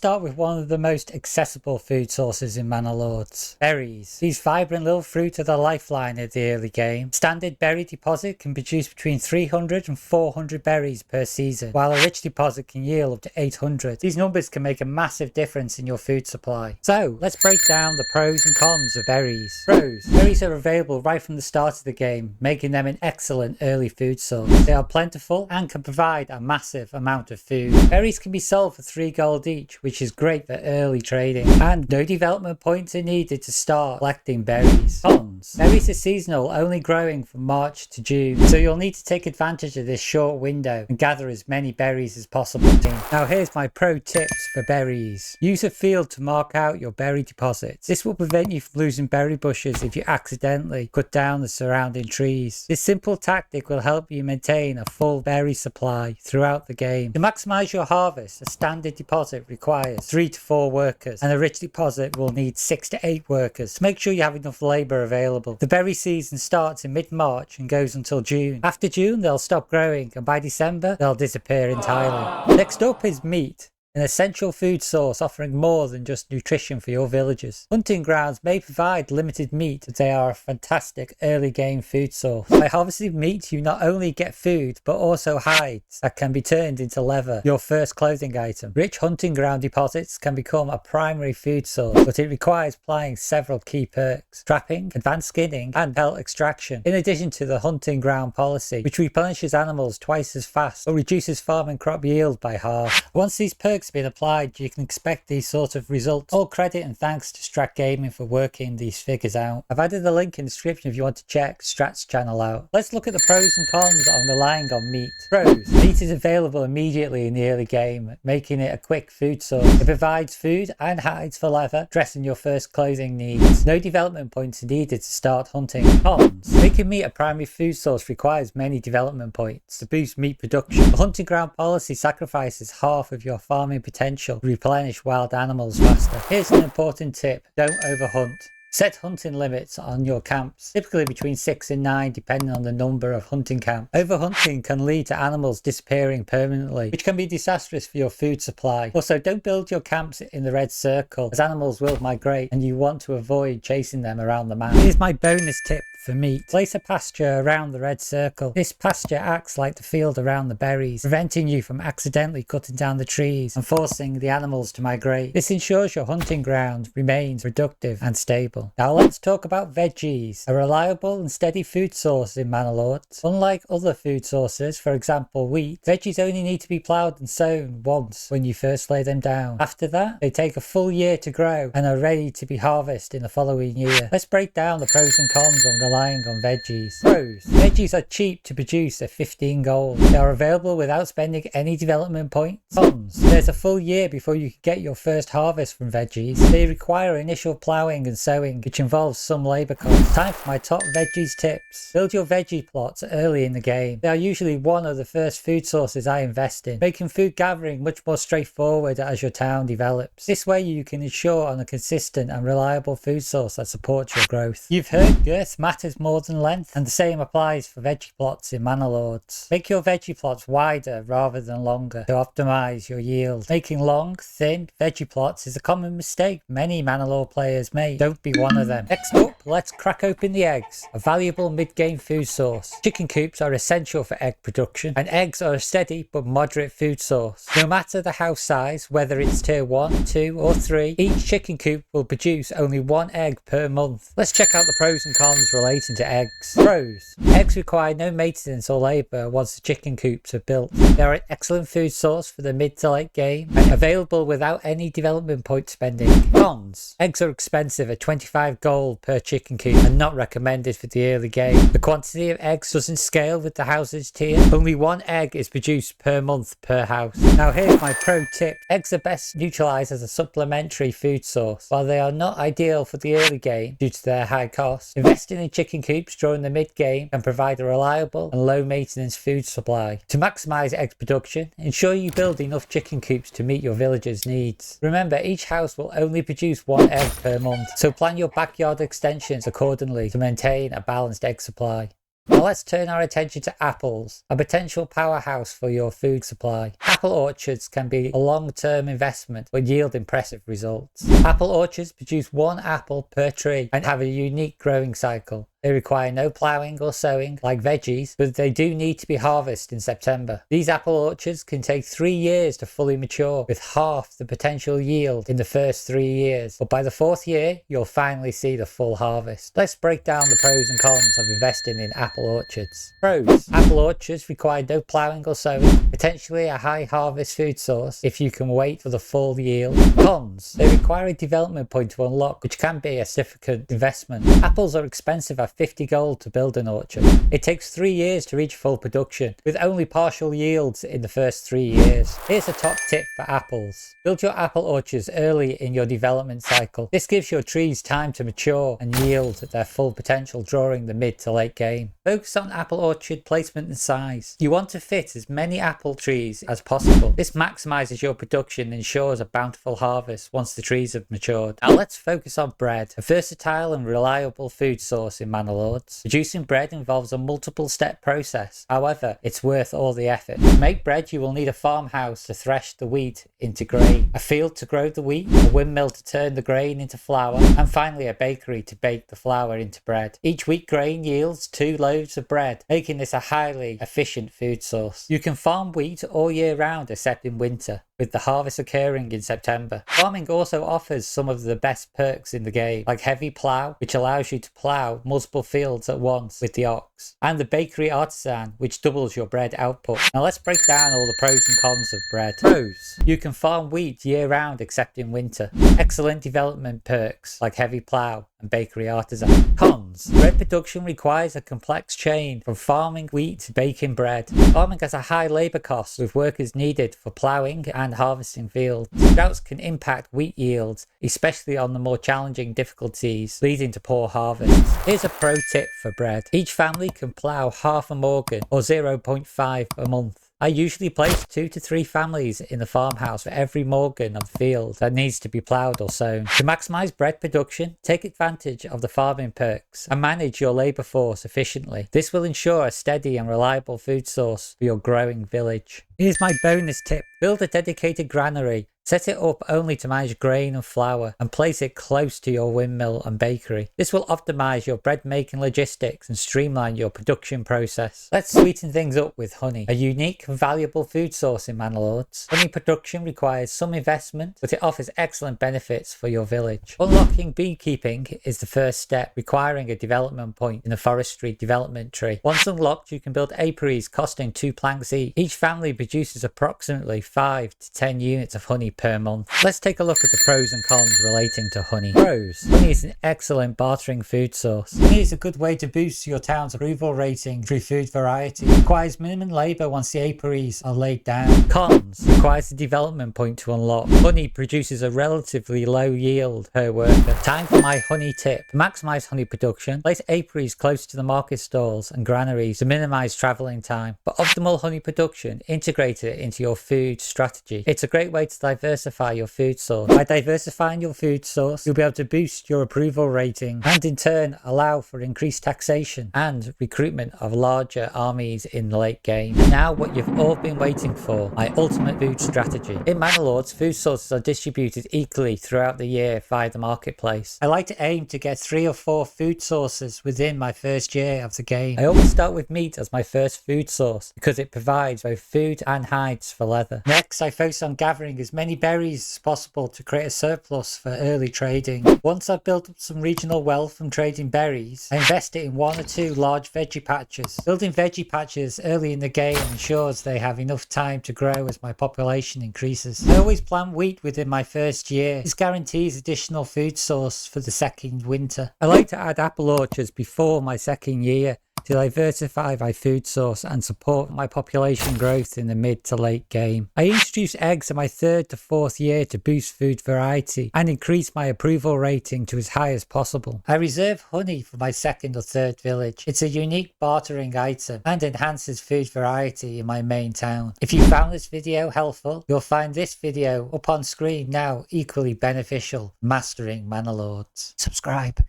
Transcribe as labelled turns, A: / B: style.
A: start with one of the most accessible food sources in Manor Lords, berries. These vibrant little fruit are the lifeline of the early game. Standard berry deposit can produce between 300 and 400 berries per season, while a rich deposit can yield up to 800. These numbers can make a massive difference in your food supply. So let's break down the pros and cons of berries. Pros. Berries are available right from the start of the game, making them an excellent early food source. They are plentiful and can provide a massive amount of food. Berries can be sold for 3 gold each, which is great for early trading, and no development points are needed to start collecting berries. Cons. Berries are seasonal, only growing from March to June, so you'll need to take advantage of this short window and gather as many berries as possible. Now here's my pro tips for berries. Use a field to mark out your berry deposits. This will prevent you from losing berry bushes if you accidentally cut down the surrounding trees. This simple tactic will help you maintain a full berry supply throughout the game. To maximize your harvest, a standard deposit requires 3 to 4 workers, and a rich deposit will need 6 to 8 workers. So make sure you have enough labor available. The berry season starts in mid-March and goes until June. After June, they'll stop growing, and by December, they'll disappear entirely. Next up is meat. An essential food source offering more than just nutrition for your villagers. Hunting grounds may provide limited meat, but they are a fantastic early game food source. By harvesting meat, you not only get food, but also hides that can be turned into leather, your first clothing item. Rich hunting ground deposits can become a primary food source, but it requires applying several key perks: trapping, advanced skinning, and pelt extraction. In addition to the hunting ground policy, which replenishes animals twice as fast, but reduces farm and crop yield by half. Once these perks been applied, you can expect these sort of results. All credit and thanks to Strat Gaming for working these figures out. I've added a link in the description if you want to check Strat's channel out. Let's look at the pros and cons on relying on meat. Pros. Meat is available immediately in the early game, making it a quick food source. It provides food and hides for leather, dressing your first clothing needs. No development points are needed to start hunting. Cons. Making meat a primary food source requires many development points to boost meat production. The hunting ground policy sacrifices half of your farming potential to replenish wild animals faster. Here's an important tip: don't overhunt. Set hunting limits on your camps, typically between 6 and 9 depending on the number of hunting camps. Overhunting can lead to animals disappearing permanently, which can be disastrous for your food supply. Also, don't build your camps in the red circle, as animals will migrate and you want to avoid chasing them around the map. Here's my bonus tip for meat. Place a pasture around the red circle. This pasture acts like the field around the berries, preventing you from accidentally cutting down the trees and forcing the animals to migrate. This ensures your hunting ground remains productive and stable. Now let's talk about veggies, a reliable and steady food source in Manor Lords. Unlike other food sources, for example wheat, veggies only need to be ploughed and sown once when you first lay them down. After that, they take a full year to grow and are ready to be harvested in the following year. Let's break down the pros and cons on relying on veggies. Pros. Veggies are cheap to produce at 15 gold. They are available without spending any development points. Cons. There's a full year before you can get your first harvest from veggies. They require initial ploughing and sowing, which involves some labour costs. Time for my top veggies tips. Build your veggie plots early in the game. They are usually one of the first food sources I invest in, making food gathering much more straightforward as your town develops. This way you can ensure on a consistent and reliable food source that supports your growth. You've heard girth matters more than length, and the same applies for veggie plots in Manor Lords. Make your veggie plots wider rather than longer to optimise your yield. Making long, thin veggie plots is a common mistake many Manor Lord players make. Don't be one of them. Next up, let's crack open the eggs, a valuable mid-game food source. Chicken coops are essential for egg production, and eggs are a steady but moderate food source. No matter the house size, whether it's tier 1, 2 or 3, each chicken coop will produce only 1 egg per month. Let's check out the pros and cons relating to eggs. Pros. Eggs require no maintenance or labour once the chicken coops are built. They are an excellent food source for the mid to late game and available without any development point spending. Cons. Eggs are expensive at 25 gold per chicken coop and not recommended for the early game. The quantity of eggs doesn't scale with the house's tier. Only 1 egg is produced per month per house. Now here's my pro tip. Eggs are best utilised as a supplementary food source. While they are not ideal for the early game due to their high cost, investing in chicken coops during the mid game can provide a reliable and low maintenance food supply. To maximise egg production, ensure you build enough chicken coops to meet your villagers' needs. Remember, each house will only produce 1 egg per month, so plan your backyard extensions accordingly to maintain a balanced egg supply. Now let's turn our attention to apples, a potential powerhouse for your food supply. Apple orchards can be a long-term investment but yield impressive results. Apple orchards produce one apple per tree and have a unique growing cycle. They require no ploughing or sowing like veggies, but they do need to be harvested in September. These apple orchards can take 3 years to fully mature, with half the potential yield in the first 3 years. But by the 4th year, you'll finally see the full harvest. Let's break down the pros and cons of investing in apple orchards. Pros. Apple orchards require no ploughing or sowing, potentially a high harvest food source if you can wait for the full yield. Cons. They require a development point to unlock, which can be a significant investment. Apples are expensive at 50 gold to build an orchard. It takes 3 years to reach full production, with only partial yields in the first 3 years. Here's a top tip for apples. Build your apple orchards early in your development cycle. This gives your trees time to mature and yield their full potential during the mid to late game. Focus on apple orchard placement and size. You want to fit as many apple trees as possible. This maximizes your production and ensures a bountiful harvest once the trees have matured. Now let's focus on bread, a versatile and reliable food source in Manor Lords. Producing bread involves a multiple step process. However, it's worth all the effort. To make bread, you will need a farmhouse to thresh the wheat into grain, a field to grow the wheat, a windmill to turn the grain into flour, and finally a bakery to bake the flour into bread. Each wheat grain yields 2 loaves of bread, making this a highly efficient food source. You can farm wheat all year round except in winter, with the harvest occurring in September. Farming also offers some of the best perks in the game, like heavy plough, which allows you to plough multiple fields at once with the ox, and the bakery artisan, which doubles your bread output. Now let's break down all the pros and cons of bread. Pros. You can farm wheat year round except in winter. Excellent development perks like heavy plough and bakery artisan. Cons. Bread production requires a complex chain from farming wheat to baking bread. Farming has a high labour cost, with workers needed for ploughing and harvesting fields. Droughts can impact wheat yields, especially on the more challenging difficulties, leading to poor harvests. Here's a pro tip for bread. Each family can plough half a morgan, or 0.5 a month. I usually place 2 to 3 families in the farmhouse for every morgan of the field that needs to be ploughed or sown. To maximise bread production, take advantage of the farming perks and manage your labour force efficiently. This will ensure a steady and reliable food source for your growing village. Here's my bonus tip. Build a dedicated granary. Set it up only to manage grain and flour, and place it close to your windmill and bakery. This will optimise your bread making logistics and streamline your production process. Let's sweeten things up with honey, a unique and valuable food source in Manor Lords. Honey production requires some investment, but it offers excellent benefits for your village. Unlocking beekeeping is the first step, requiring a development point in the forestry development tree. Once unlocked, you can build apiaries costing 2 planks each. Each family produces approximately 5 to 10 units of honey per month. Let's take a look at the pros and cons relating to honey. Pros. Honey is an excellent bartering food source. Honey is a good way to boost your town's approval rating through food variety. It requires minimum labour once the apiaries are laid down. Cons. Requires a development point to unlock. Honey produces a relatively low yield per worker. Time for my honey tip. To maximise honey production, place apiaries close to the market stalls and granaries to minimise travelling time. For optimal honey production, integrate it into your food strategy. It's a great way to diversify your food source. By diversifying your food source, you'll be able to boost your approval rating and in turn allow for increased taxation and recruitment of larger armies in the late game. And now what you've all been waiting for, my ultimate food strategy. In Manor Lords, food sources are distributed equally throughout the year via the marketplace. I like to aim to get 3 or 4 food sources within my first year of the game. I always start with meat as my first food source because it provides both food and hides for leather. Next, I focus on gathering as many berries as possible to create a surplus for early trading. Once I've built up some regional wealth from trading berries, I invest it in 1 or 2 large veggie patches. Building veggie patches early in the game ensures they have enough time to grow as my population increases. I always plant wheat within my first year. This guarantees additional food source for the second winter. I like to add apple orchards before my second year to diversify my food source and support my population growth in the mid to late game. I introduce eggs in my 3rd to 4th year to boost food variety and increase my approval rating to as high as possible. I reserve honey for my 2nd or 3rd village. It's a unique bartering item and enhances food variety in my main town. If you found this video helpful, you'll find this video up on screen now equally beneficial. Mastering Manor Lords. Subscribe.